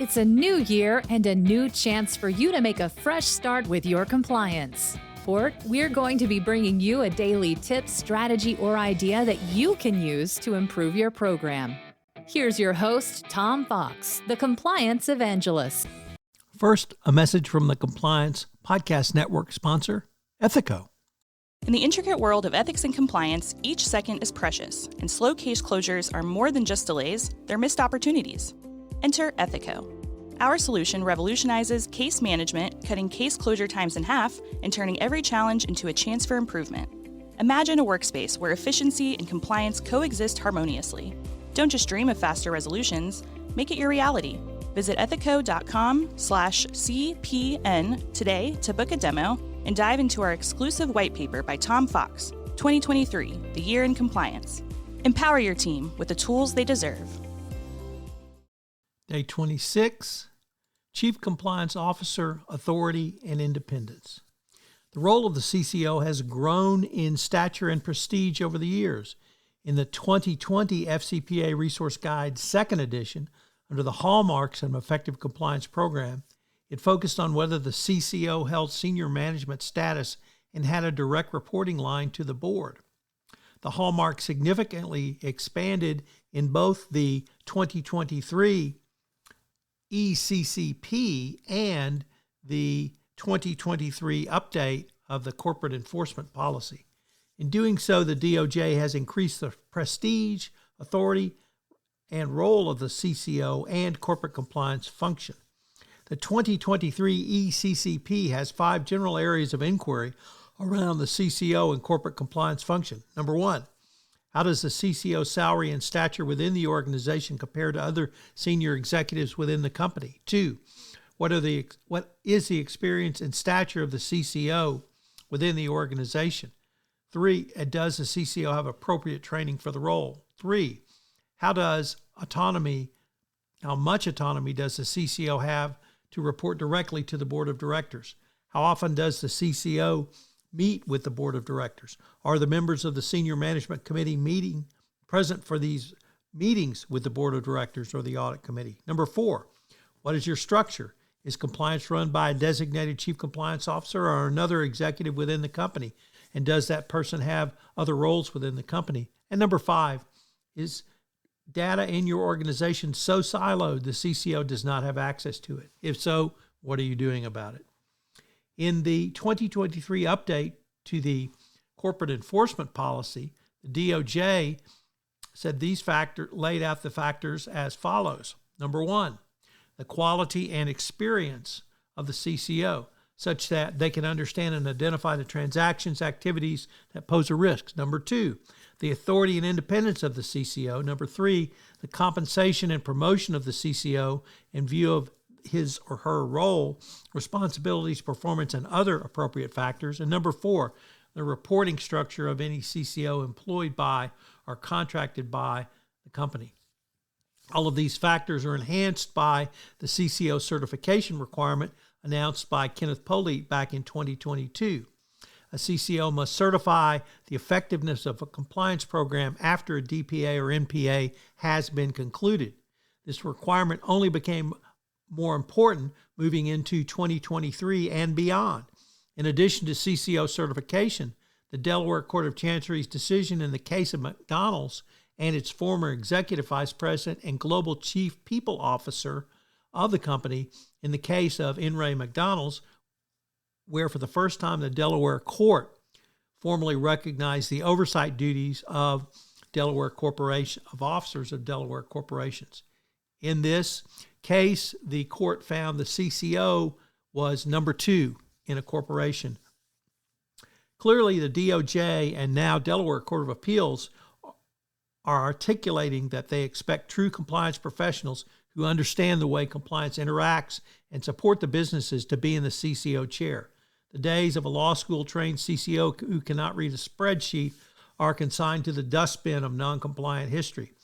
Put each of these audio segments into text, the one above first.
It's a new year and a new chance for you to make a fresh start with your compliance. For it, we're going to be bringing you a daily tip, strategy, or idea that you can use to improve your program. Here's your host, Tom Fox, the Compliance Evangelist. First, a message from the Compliance Podcast Network sponsor, Ethico. In the intricate world of ethics and compliance, each second is precious, and slow case closures are more than just delays, they're missed opportunities. Enter Ethico. Our solution revolutionizes case management, cutting case closure times in half and turning every challenge into a chance for improvement. Imagine a workspace where efficiency and compliance coexist harmoniously. Don't just dream of faster resolutions, make it your reality. Visit ethico.com/CPN today to book a demo and dive into our exclusive white paper by Tom Fox, 2023, The Year in Compliance. Empower your team with the tools they deserve. Day 26, Chief Compliance Officer, Authority, and Independence. The role of the CCO has grown in stature and prestige over the years. In the 2020 FCPA Resource Guide 2nd edition, under the hallmarks of an effective compliance program, it focused on whether the CCO held senior management status and had a direct reporting line to the board. The hallmark significantly expanded in both the 2023 ECCP and the 2023 update of the Corporate Enforcement Policy. In doing so, the DOJ has increased the prestige, authority, and role of the CCO and corporate compliance function. The 2023 ECCP has 5 general areas of inquiry around the CCO and corporate compliance function. Number 1, how does the CCO salary and stature within the organization compare to other senior executives within the company? 2, what is the experience and stature of the CCO within the organization? 3, does the CCO have appropriate training for the role? 3, how much autonomy does the CCO have to report directly to the board of directors? How often does the CCO meet with the board of directors? Are the members of the senior management committee present for these meetings with the board of directors or the audit committee? Number 4, what is your structure? Is compliance run by a designated chief compliance officer or another executive within the company? And does that person have other roles within the company? And number 5, is data in your organization so siloed the CCO does not have access to it? If so, what are you doing about it? In the 2023 update to the Corporate Enforcement Policy, the DOJ said laid out the factors as follows. Number 1, the quality and experience of the CCO, such that they can understand and identify the transactions, activities that pose a risk. Number 2, the authority and independence of the CCO. Number 3, the compensation and promotion of the CCO in view of his or her role, responsibilities, performance, and other appropriate factors. And number 4, the reporting structure of any CCO employed by or contracted by the company. All of these factors are enhanced by the CCO certification requirement announced by Kenneth Polite back in 2022. A CCO must certify the effectiveness of a compliance program after a DPA or NPA has been concluded. This requirement only became more important moving into 2023 and beyond. In addition to CCO certification, the Delaware Court of Chancery's decision in the case of McDonald's and its former executive vice president and global chief people officer of the company in the case of In re McDonald's, where for the first time the Delaware Court formally recognized the oversight duties of officers of Delaware corporations. In this case, the court found the CCO was number 2 in a corporation. Clearly, the DOJ and now Delaware Court of Appeals are articulating that they expect true compliance professionals who understand the way compliance interacts and support the businesses to be in the CCO chair. The days of a law school-trained CCO who cannot read a spreadsheet are consigned to the dustbin of non-compliant history.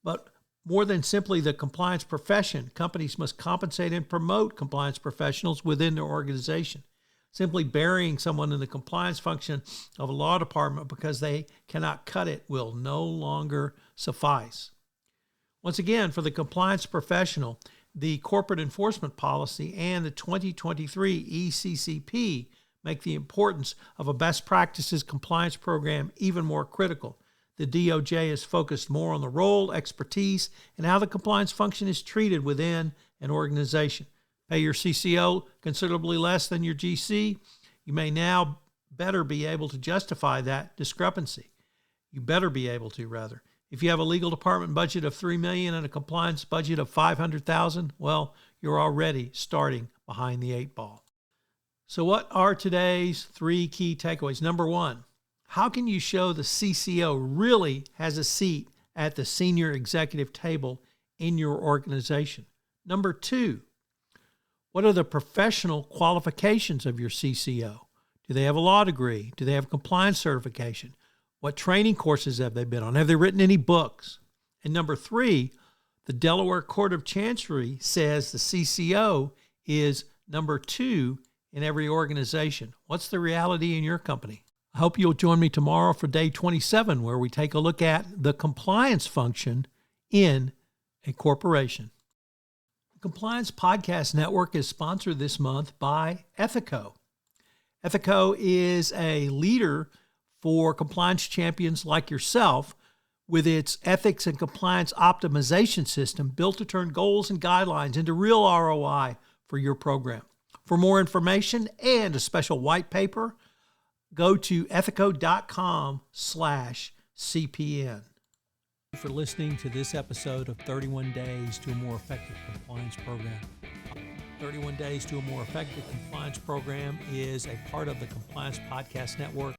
But more than simply the compliance profession, companies must compensate and promote compliance professionals within their organization. Simply burying someone in the compliance function of a law department because they cannot cut it will no longer suffice. Once again, for the compliance professional, the Corporate Enforcement Policy and the 2023 ECCP make the importance of a best practices compliance program even more critical. The DOJ is focused more on the role, expertise, and how the compliance function is treated within an organization. Pay your CCO considerably less than your GC, you may now better be able to justify that discrepancy. You better be able to, rather. If you have a legal department budget of $3 million and a compliance budget of $500,000, well, you're already starting behind the eight ball. So what are today's 3 key takeaways? Number 1, how can you show the CCO really has a seat at the senior executive table in your organization? Number 2, what are the professional qualifications of your CCO? Do they have a law degree? Do they have compliance certification? What training courses have they been on? Have they written any books? And number 3, the Delaware Court of Chancery says the CCO is number 2 in every organization. What's the reality in your company? I hope you'll join me tomorrow for day 27, where we take a look at the compliance function in a corporation. The Compliance Podcast Network is sponsored this month by Ethico. Ethico is a leader for compliance champions like yourself with its ethics and compliance optimization system built to turn goals and guidelines into real ROI for your program. For more information and a special white paper, go to ethico.com/CPN. Thank you for listening to this episode of 31 Days to a More Effective Compliance Program. 31 Days to a More Effective Compliance Program is a part of the Compliance Podcast Network.